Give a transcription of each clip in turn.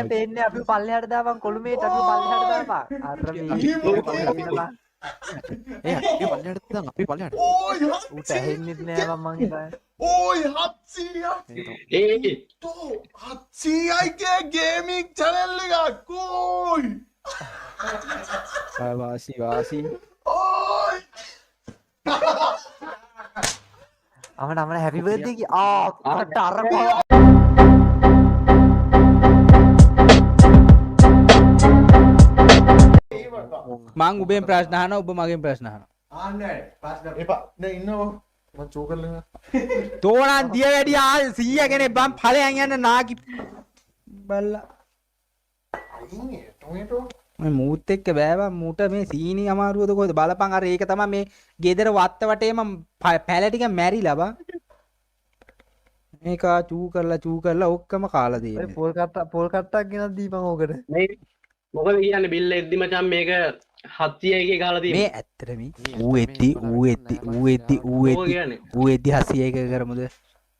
පේන්නේ අපි පල්ලෙහාට දාපන් කොළුමේට අපි පල්ලෙහාට දාපන් අර මේ අපි පල්ලෙහාට දාන්න අපි පල්ලෙහාට ඌට ඇහෙන්නෙත් නෑ මම හිතන්නේ Oi, 700යි. තෝ 700යි ගේමින් channel එකක්. oi. වාසි oi. අමන හැපි බර්ත්ඩේ කි අට අර මං උඹෙන් ප්‍රශ්න අහනවා ඔබ මගෙන් ප්‍රශ්න අහනවා. ආන්නේ ප්‍රශ්න එපා. දැන් ඉන්නව මම චෝ කරලා. තෝරන් දිය වැඩි 100 කෙනෙක් බම් ඵලයන් යන නාකි බල්ලා. ඉන්නේ ටොමැටෝ. මේ මූත් එක්ක බෑවා මූට මේ සීනි අමාරුවද කොහෙද බලපන් අර ඒක තමයි මේ ගෙදර වත්ත වටේම පැල ටික මැරිලා බං. මේක චූ කරලා ඔක්කොම කාලා දෙන්නේ. පොල් කට්ටක් ගෙනත් දීපන් ඕකට මේ මොකද කියන්නේ බිල්ල එද්දි මචං මේක 700 එකේ ගහලා තියෙන්නේ. මේ ඇත්තට මේ ඌ එද්දි 700 එක කරමුද?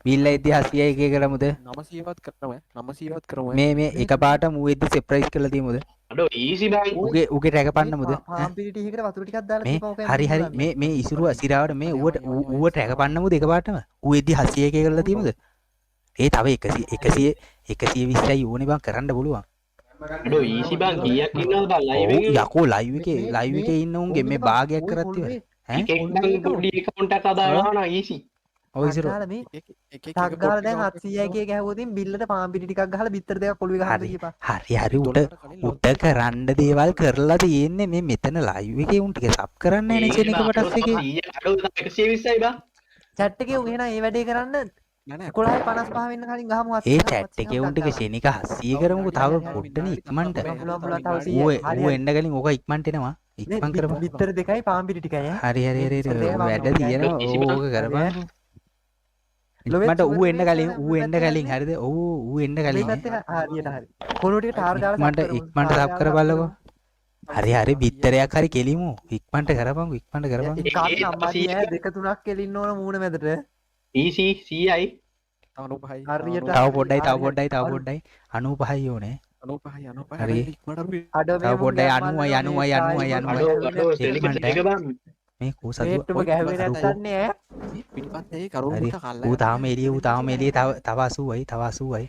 බිල්ල එද්දි 700 එක කරමුද? 900වත් කරමු මේ එකපාරට ඌ එද්දි සර්ප්‍රයිස් කරලා තියමුද? අඩෝ ඊසි බං. උගේ රැකපන්නමුද? පාම්පිරි ටිකකට වතුර ටිකක් දාලා මේ දීපන් ඕක හරි මේ ඉසුරුව සිරාවට මේ ඌට රැකපන්නමුද එකපාරටම? ඌ එද්දි 700 එක කරලා තියමුද? ඒ තව 120යි ඕනේ බං කරන්න පුළුවන්. අඩෝ ඊසි බං කීයක් ඉන්නවද බං ලයිව් එකේ? යකෝ ලයිව් එකේ ඉන්න උන්ගේ මේ භාගයක් කරත් ඉවරයි. ඈ එකෙක් බං පොඩි account එකක් හදාගන්නවා නම් ඊසි. ඔය ඉසුරුව අදාලා මේ ටක් ගාලා දැන් 700 එකේ ගැහුවොතින් බිල්ලට පාම්පිරි ටිකක් ගහලා බිත්තර දෙකක් කොළුවේ ගහන්න කියපන් හරි උට කරන්න දේවල් කරලා තියෙන්නේ මේ මෙතන ලයිව් එකේ උන් ටික සබ් කරන්න නැහැ නේ එක කොටස් එකේ. අඩෝ 120යි බං. chat එකේ උන් එහෙනම් ඒ වැඩේ කරන්න 11:55 වෙන්න කලින් ගහමු ඒ chat එකේ උන් ටික ශෙනික 700 කරමුකෝ තව පොඩ්ඩනේ ඉක්මනට. ඌ එන්න ගලින් ඕක ඉක්මනට එනවා. ඉක්මන් කරමු. බිත්තර දෙකයි පාම්පිරි ටිකයි හරි වැඩ තියෙනවා ඕක කරපන්. ඉක්මනට ඌ එන්න කලින් හරිද? ඌ එන්න කලින් හරියට හරි කොළු ටික ටාර් ගාලා ඉක්මනට සබ් කරපල්ලකෝ. හරි බිත්තරයක් හරි කෙලිමු. ඉක්මනට කරපන්කෝ කාටි අම්මාදී ඈ දෙක තුනක් කෙලින්න ඕන මූණ මැදට ඊසි 100යි. හරියට තව පොඩ්ඩයි 95යි ඕනේ. 95 හරි. ඉක්මනට අපි තව පොඩ්ඩයි 90යි අඩෝ ටෙලික එක බං. මේ කෝසදුව මේට්ටුම ගැහුවේ නැත්නම් ඈ පිටිපස්සේ ඒ කරුණු හරි කල්ලා ඌ තාම එළිය තව 80යි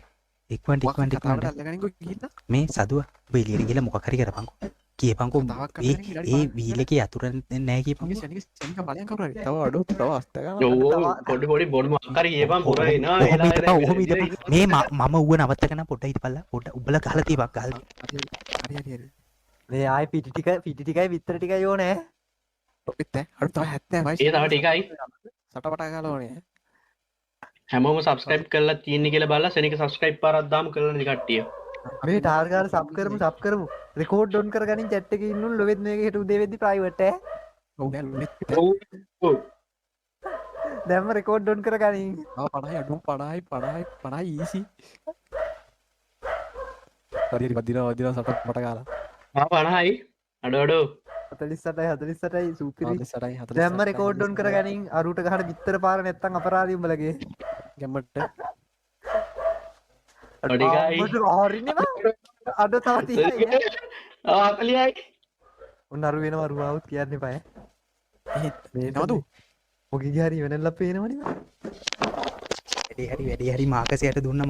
ඉක්මනට අල්ලගනින්කෝ ගිහින් මේ සදුව ඔබ එළියට ගිහලා මොකක් හරි කරපන්කෝ කියපන්කෝ ඒ වීල් එකේ යතුරු නැහැ කියපන්කෝ සෙනික බලයන් කවුරු හරි තව අඩෝ තව අස්ත ගන්න යෝ පොඩි බොඩි මොකක් හරි කියපන් පුර එනවා ඔහොම ඉඳපන් මේ මම ඌව නවත්තගෙන පොඩ්ඩක් හිටපල්ලා පොඩ්ඩක් උඹලා ගහලා තියපන් ගහලා හරි මේ ආයි පිටි ටිකයි විතර ටිකයි ඕනේ ඔපිට අඩු තව 70යි ඒ තව ටිකයි සටපටා ගාලා ඕනේ හැමෝම subscribe කරලා තියෙන්නේ කියලා බලලා සෙනික subscribe පාරක් දාමු කරලා නේ කට්ටිය. අපි ටාර් ගාලා සබ් කරමු රෙකෝඩ් ඩොන් කරගනින් chat එකේ ඉන්නුන් ලොවෙත් මේක හිට උදේ වෙද්දි ප්‍රයිවට් ඈ ඔව් දැන් ඔව් දැම්ම රෙකෝඩ් ඩොන් කරගනින් 50යි අඩු 50යි ඊසි හරි වදිනවා සටපට ගාලා 50යි අඩෝ 48යි සූපිරි 48යි දැම්ම රෙකෝඩ් ඩොන් කරගනින් අරුට ගහන බිත්තර පාර නැත්තම් අපරාධي උඹලගේ ගැම්මට අඩිගයි හරිනේ බං අඩ තව 30යි 40යි උන් අරු වෙනවා අරුවාවුත් කියන්න එපා ඈ මේ නවතු ඔගිගේ හරි වෙනල්ලා පේනවනේ වැඩි මාකසයට දුන්න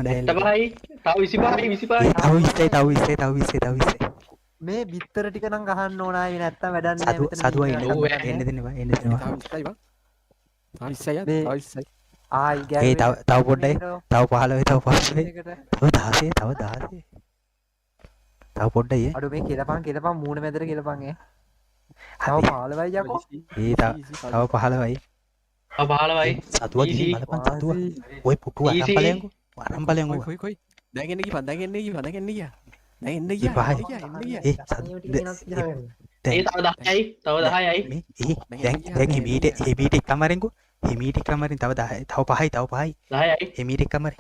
දැහැල්ල තමයි තව 25යි තව 20යි මේ බිත්තර ටික නම් ගහන්න ඕන ආයේ නැත්තම් වැඩක් නැහැ මෙතන සදුවයි එන්න දෙනවා තව 20යි ආයි ඒ තව පොඩ්ඩයි තව 15යි තව 16යි තව 16 තව පොඩ්ඩයි අඩු මේ කෙලපන් මූණ මැදට කෙලපන් තව 15යි යකෝ ඒ තව 15යි තව 15යි සතුව ගිහින් බලපන් සතුව ඔය පුටුව අරන් බලයන්කෝ කොයි දැන් එන්න ගියා දැන් එන්න ගියා දැන් එන්න ගියා ඒ ඒ තව 10යි දැන් හිමීට කමරෙන්කෝ හිමීට කමරෙන් තව 10යි තව 5යි 10යි හිමීට කමරෙන්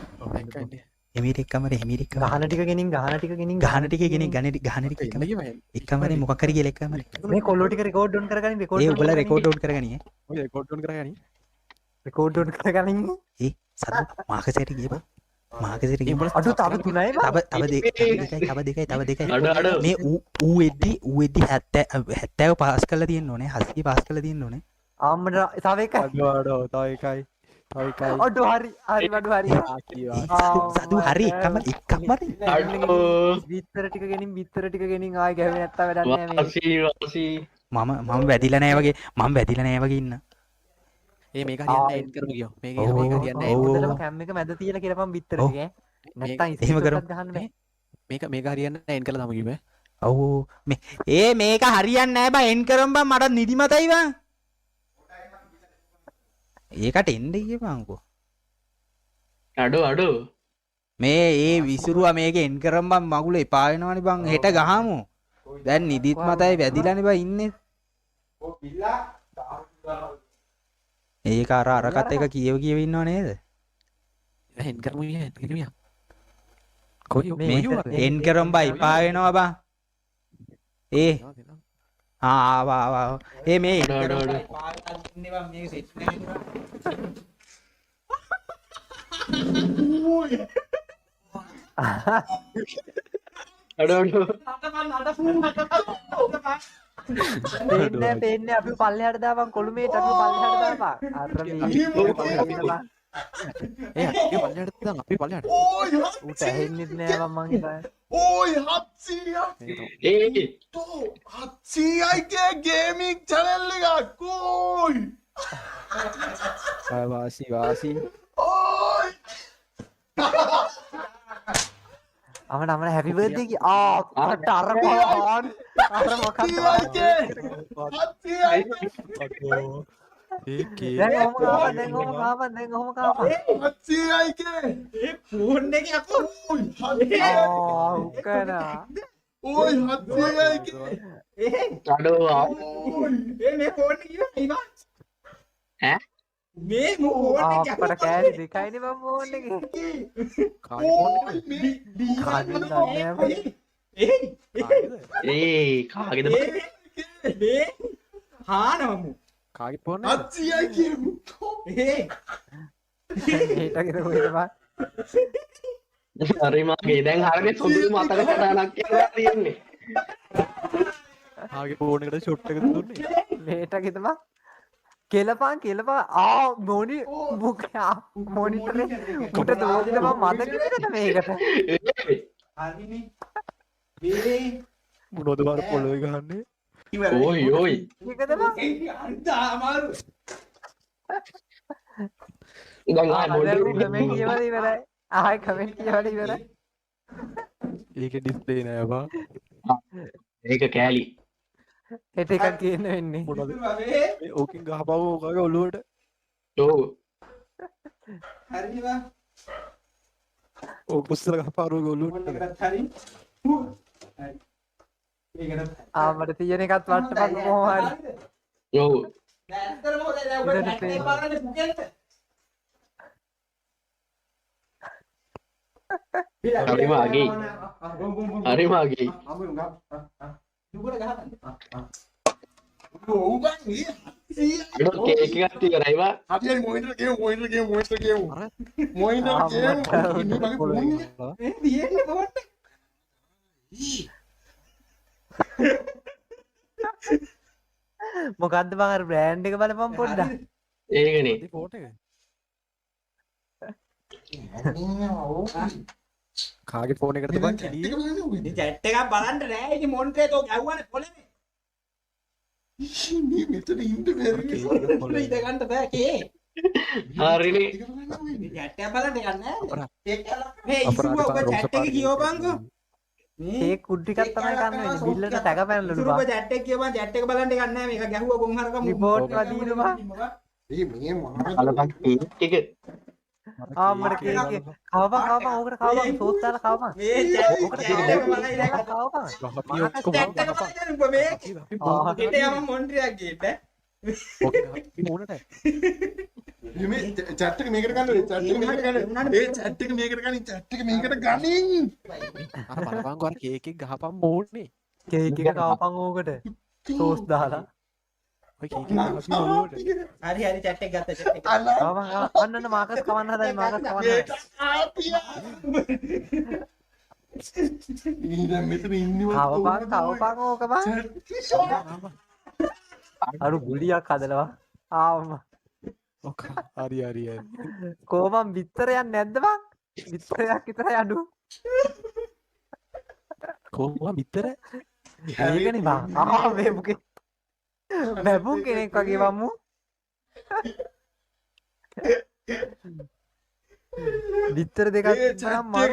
එමීට එක්කමරේ එමීට එක්කමරේ ගහන ටික ගෙනින් ගහන ටික ගෙනින් ගහන ටික ගෙනින් ගහන ටික එන්න කිව්වා එක්කමරේ මොකක් හරි කියලා එක්කමරේ මේ කොල්ලෝ ටික රෙකෝඩ් ඩවුන් කරගනින් රෙකෝඩ් ඒ උඹලා රෙකෝඩ් ඩවුන් කරගනියේ ඔය රෙකෝඩ් ඩවුන් කරගනි රෙකෝඩ් ඩවුන් කරගනින් ඒ සතු මාකසයට ගියපන් මාකසයට ගියපන් අඩු තව 3යි තව දෙකයි අඩ මේ ඌ එද්දි 70 පාස් කරලා තියෙන්න ඕනේ 80 පාස් කරලා තියෙන්න ඕනේ ආම්මඩ තව එකයි අඩෝ තව එකයි අඩු හරි බඩු හරි සතු හරි එක්කමරේ අඩෝ බිත්තර ටික ගෙනින් ආයි ගැහුවේ නැත්තා වැඩක් නෑ මේ වාසී මම වැදිලා නෑ වගේ ඉන්න ඒ මේක හරියන්නේ එන්ඩ් කරමු කියෝ මේක හරියන්නේ හොඳටම කැම් එක මැද තියලා කියලාපන් බිත්තර ටික නැත්තම් එහෙම කරමු. ගහන්න බෑ මේක හරියන්නේ එන්ඩ් කරලා තමයි කිව්වේ ඔව් මේක හරියන්නේ නෑ බං එන් කරම් බං මට නිදිමතයි බං ඒකට එන්න කියපන්කෝ අඩෝ මේ ඒ විසිරුවා මේක එන් කරම් බං මගුල එපා වෙනවනේ බං හෙට ගහමු දැන් නිදිත් මතයි වැදිලානේ බං ඉන්නේ ඒක අරකට එක කියව ඉන්නව නේද එන්ඩ් කරමු කියෝ කොයි මේ එන් කරම් බං එපා වෙනවා බං ඒ ආවා ඒ මේ එන් කරම් බං එපා වෙලා ඉන්නේ බං මේක සෙට් අඩෝ පේන්නේ අපි පල්ලෙහාට දාපන් කොළුමේට අපි පල්ලෙහාට දාපන් අර ඒ පල්ලෙහාට දාන්න අපි පල්ලෙහාට ඌට ඇහෙන්නෙත් නෑ මං හිතන්නේ Oi, Hatsia! ඒ Hatsia gaming channel එකක්. Oi! වාසි Oi! අමන හැපි බර්ත්ඩේ කි අට අර කොහොන් අර මොකක්ද Hatsia! ඒකේ දැන් ඔහොම කාපන් Hatsia ෆෝන් එක යකෝ උකනා Oi, Hatsia අඩෝ මේ ෆෝන් එක ඉවරයි ඈ මේ ෆෝන් එක අපට කෑලි දෙකයිනේ මම ෆෝන් එකේ කාගෙන් දන්නේ ඒ කාගේද මේ හානමු කාගේ ෆෝන් එක Hatsia කියමු. ඒටගෙන කොහෙද බා හරි මාගේ දැන් හරියට සුදු මතක සටහනක් කියලා තියෙන්නේ කාගේ ෆෝන් එකට ෂොට් එක දුන්නේ මේටගෙද බා කෙලපන් මොනි මොනිටරේ උට දෝදින මම මද කිව්වද මේකට හරිනේ මේ මොනවද බාර පොළොවේ ගහන්නේ ඕයි ඒකද බා අන්ත අමාරු දැන් ආ මොඩල් කමෙන්ට් කියවල ඉවරයි ආයි කමෙන්ට් කියවල ඉවරයි ඒකේ ඩිස්ප්ලේ නෑ බා ඒක කෑලි හෙට එකක් කියන්න වෙන්නේ මොනවද මේ මේ ඕකෙන් ගහපුවා ඔකගේ ඔළුවට ඔව් හරිනේ බා ඕක පුස්සල ගහපාර ඔකගේ ඔළුවට හරි ඒකට ආමට තියෙන එකත් වට්ටපන් කොහොම හරි ඔව් ඇත්තටම හොඳයි දැන් ඔය නැට්ටේ බලන්නේ පුකෙන්ට හරි මාගේ හරි මාගේ දුකට ගහන්න Oh, bang. අඩෝ කේක් එකක් තියරයි වා Hatsia monitor game. Monitor game. Ini bagi phone ni. මේ තියෙන්නේ ෆෝන් එක මොකද්ද බං අර බ්‍රෑන්ඩ් එක බලපන් පොඩ්ඩක් ඒකනේ ෆෝටෝ එක කාගේ ෆෝන් එකටද බං කෙලියේ ඉතින් chat එකක් බලන්න නෑ ඉතින් මොන්ටරේ තෝ ගැව්වනේ පොළවේ Ini meter ini very. මොන්ටරේ ඉඳ ගන්න බෑ කේ හරිනේ ඉතින් chat එක බලන්න යන්නේ නෑ අපරාධ. ඒක මේ ඉස්සුව ඔබ chat එක කියවපන්කෝ ඒ කුඩ් ටිකක් තමයි ගන්න වෙන්නේ බිල්ලට tag පැනලලු ඉස්සුව ඔබ බං chat එක කියවපන් chat එක බලන්න යන්නේ නෑ මේක ගැහුවා බොන් හරකම Report එක දීනවා. Ini mana? බලපන් කේක් එක ආමට කවපන් ඕකට කවපන් සෝස් දාලා කවපන් මේ chat එක බලයි දැන් කවපන් ගහපිය ඔක්කොම chat එක බලන්න ඔබ මේ හෙට යම මොන්ටරයක් ගේන්න මූණට මේ chat එක මේකට ගන්න chat එක මේකට ගන්න ඒ chat එක මේකට ගන්න chat එක මේකට ගනින් අර බලපං අර කේක් එක ගහපන් මූණේ කේක් එක කවපන් ඕකට සෝස් දාලා ඔය කේක් එක ගහපන් මූණට හරි හරි chat එක ගත්තා chat එක. අන්න මාකස් කවන්න හදයි මාකස් කවන්න හදයි ඊට මෙතන ඉන්නව කවපන් ඕක බං අරු ගුලියක් හදනවා ආවම ඔක හරි හරි හරි කොහොමම් බිත්තරයක් නැද්ද බං බිත්තරයක් විතරයි අඩු කොහොම මිතර ඒකනේ බං මේ මුකේ බැබුම් කෙනෙක් වගේ වම්මු බිත්තර දෙකක් තිබ්බනම් මාත්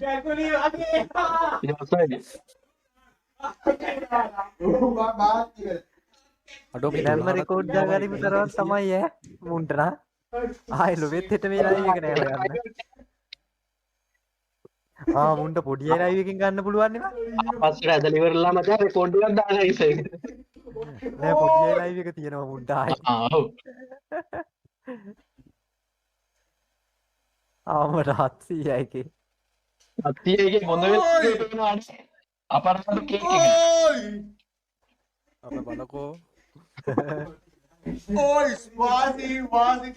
කැකුලි වගේ. අඩෝ මේ දැම්ම රෙකෝඩ් දාගනිමු තරවත් තමයි ඈ මුන්ට නා ආයි ලොවෙත් හෙට මේ ලයිව් එක නෑ හොයන්න මුන්ට පොඩි ලයිව් එකකින් ගන්න පුළුවන් නේ පස්සට ඇදලා ඉවරලා මචං රෙකෝඩ් එකක් දාලා ඉතින් නෑ පොඩි ලයිව් එක තියෙනවා මුන්ට ආයි ඔව් ආමර 700 එකේ අත්තියේ මොන වෙලාවෙ අපරාධ කේක් එක අප බලකෝ Oi, වාසි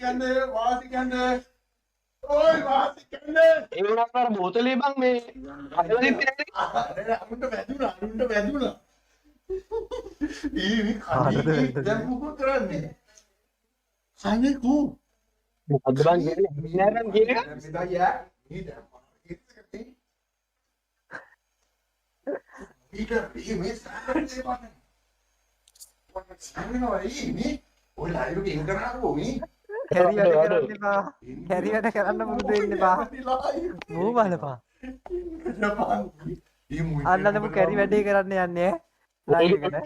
කන්නේ ඔයි වාසි කන්නේ ඒ වුණාට අර බෝතලේ බං මේ අදලා අරුන්ට වැදුනා ඊ කන්නේ දැන් මොකද කරන්නේ සයිනේ කෝ මොකද්ද බං කියන්නේ නෑරන් කියන එක මෙදායා ඊට මේ සාරේ බං ඔය ලයිව් එක ඉන් කරනකො මේ කැරි වැඩ කරන්න එපා කැරි වැඩ කරන්න මුරුදු වෙන්න එපා මූ බලපා අන්නදම කැරි වැඩේ කරන්න යන්නේ ලයිව් එකට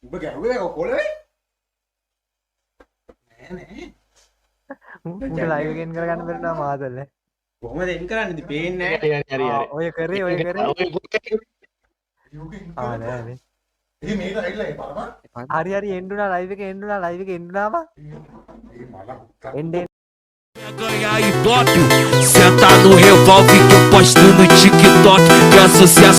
උඹ ගැහුවේ කොළේ නෑ මුන්ට ලයිව් එකෙන් කරගන්න බැරි නා මාතල්ල කොහොමද එන් කරන්නේ ඉතින් පේන්නේ නැහැ. හරි ඔය කරේ නෑ නේ ඒ මේක ඇවිල්ලා ඒ බලපන් හරි එන්ඩුනා ලයිව් එක එන්ඩුනාම එන්ඩේ ganhar ibope. Senta no revólver que eu posto no TikTok. Que associação